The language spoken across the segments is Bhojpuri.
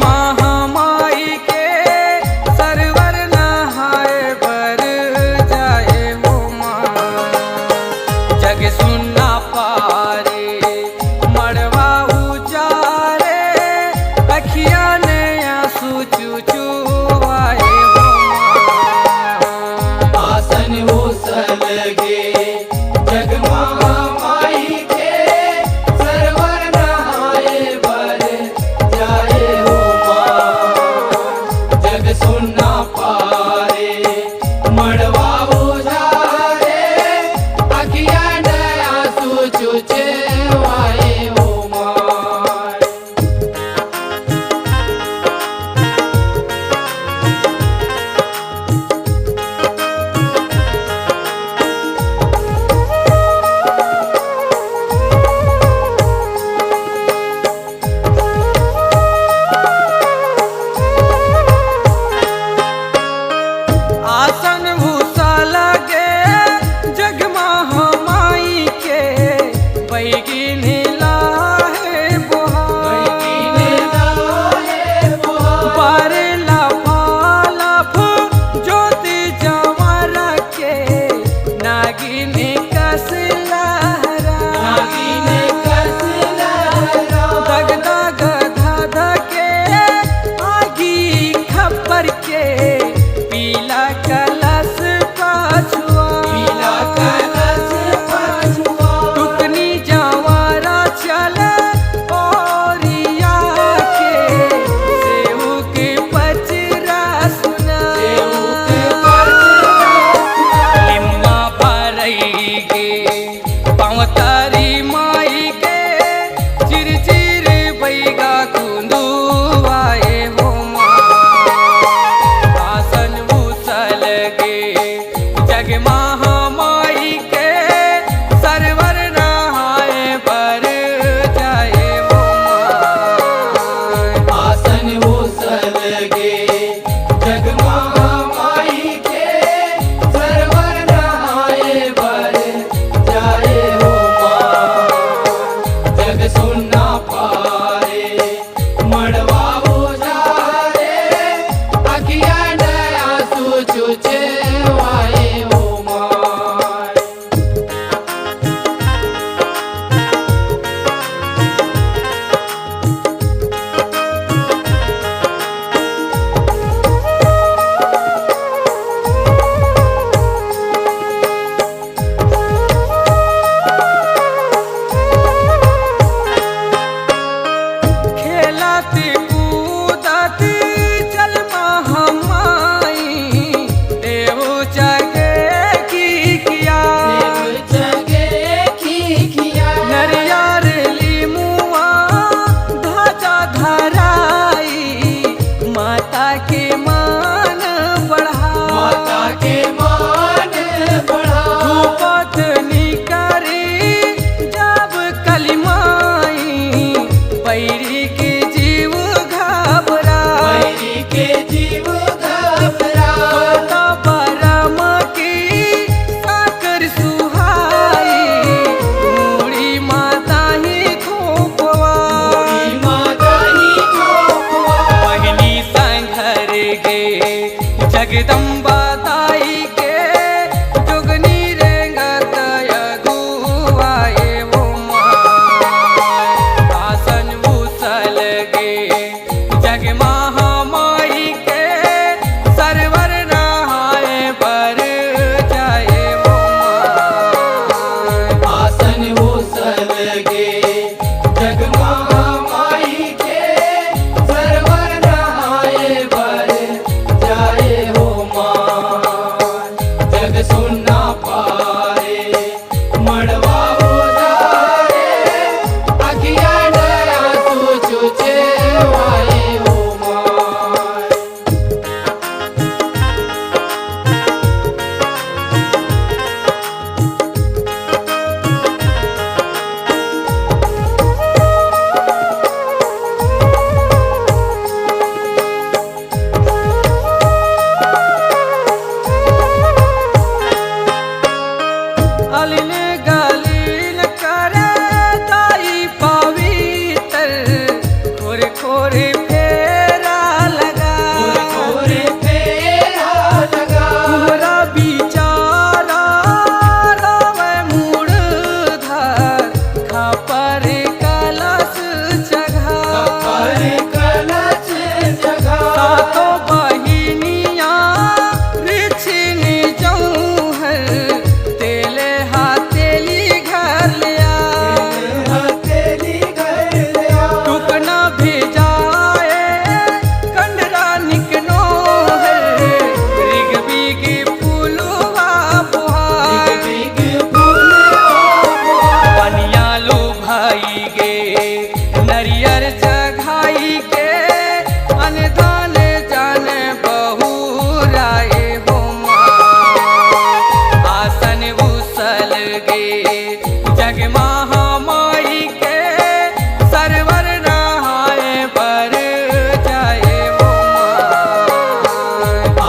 महामाई के सरवर नहाए बर जाए हो माँ। जग सुनना पारे मड़वा उजारे अखिया ने आंसू चुचुआए हो माँ। आसन उसल गे जग महामाई के सरवर नहाए बर जाए हो माँ। जग सुनना पारे मड़वा उजारे अखिया ने आंसू चुचुआए हो माँ। आसन भूसा लगे जग महामाई के बैगी नीला है बारे लाफ ज्योति जवर के नागिनी कस लहरा दग दग धध के आगी खपर के पीला कलश पाछुआ टुकनी जवारा चल ओरिया के सेऊ के पचरा सुना लिम्मा भरई गे पावतारी माई के चिरचिर बैगा कुंदुआए हो आसन भूसल गे जग महामाई के सरवर नहाए बर जाए हो माँ। आसन उसल गे जग महामाई के सरवर नहाए बर जाए हो माँ। जग सुनना पारे मड़वा उजारे अखिया ने आंसू चुचुआए हो माँ। खेलती कूदती चल महामाई देव जगे की किया नरियर लीमुआ ध्वजा धराई माता के मान बढ़ा धूपत निकरी जब कलिमाई बैरी के जीव घबरा तोता परम की साकर सुहाई मूड़ी माता ही खोपवा पहली संघर गे जगदम्बा ताई के जुगनी रेंगत अगुआए हो माँ। आसन भूसल गे जग महामाई के सरवर नहाए बर जाए हो माँ। आसन उसल गे जग महामाई के सरवर नहाए बर जाए हो माँ। जग सुनना पारे मड़वा उजारे अखिया ने आंसू चुचुआए हो माँ। अलिने गलीन करे दाई पवित्र पर कलश जगा सातो बहिनिया रिछिनी जौहर तेले हाथेली घर लिया हथेली घर लिया टुकना भेजाए कंडरा निकनो है रिग बिग फूलवा बुहार बिग फूल पनिया लो भाई गे नरियर जघाई के अनदान जन बहुराए हो आसन उसल गे जग महामाई के सरवर नहाए पर जाए हो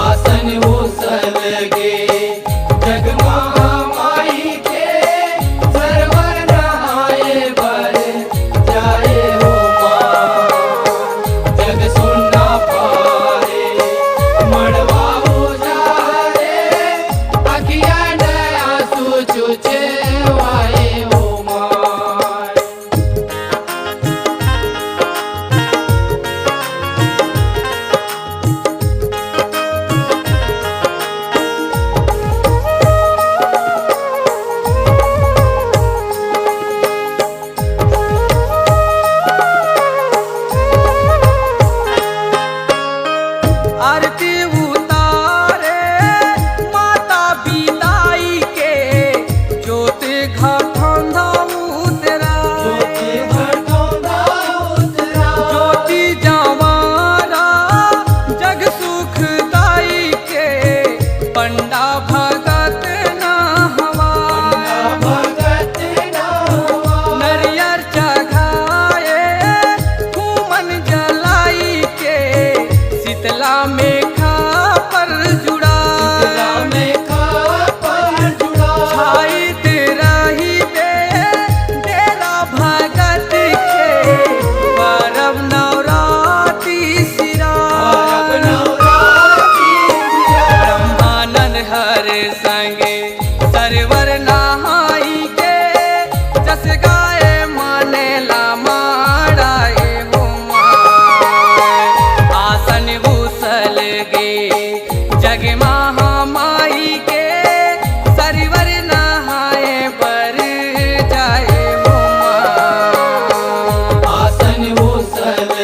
आसन उसल गे जग महामाई के सरवर नहाए बर जाए हो जग सुनना पारे मड़वा उजारे अखिया नया सुचुचे वाए हो आरती उतारे माता बिदाई के ज्योत घटंधा उतरा ज्योति जवारा जग सुखदाई के पंडा भगत नहवा नरियर चघाए घूमन जलाई के शीतला में खा पर जुड़ा छाई रही बे डेरा भगत के परब नवराती सिरा ब्रह्मानंद हर संगे सरवर नहाई के जस गाए माने ला माड़ाए हो आसन उसल गे जग महामाई के सरवर नहाए पर जाए हो आसन उसल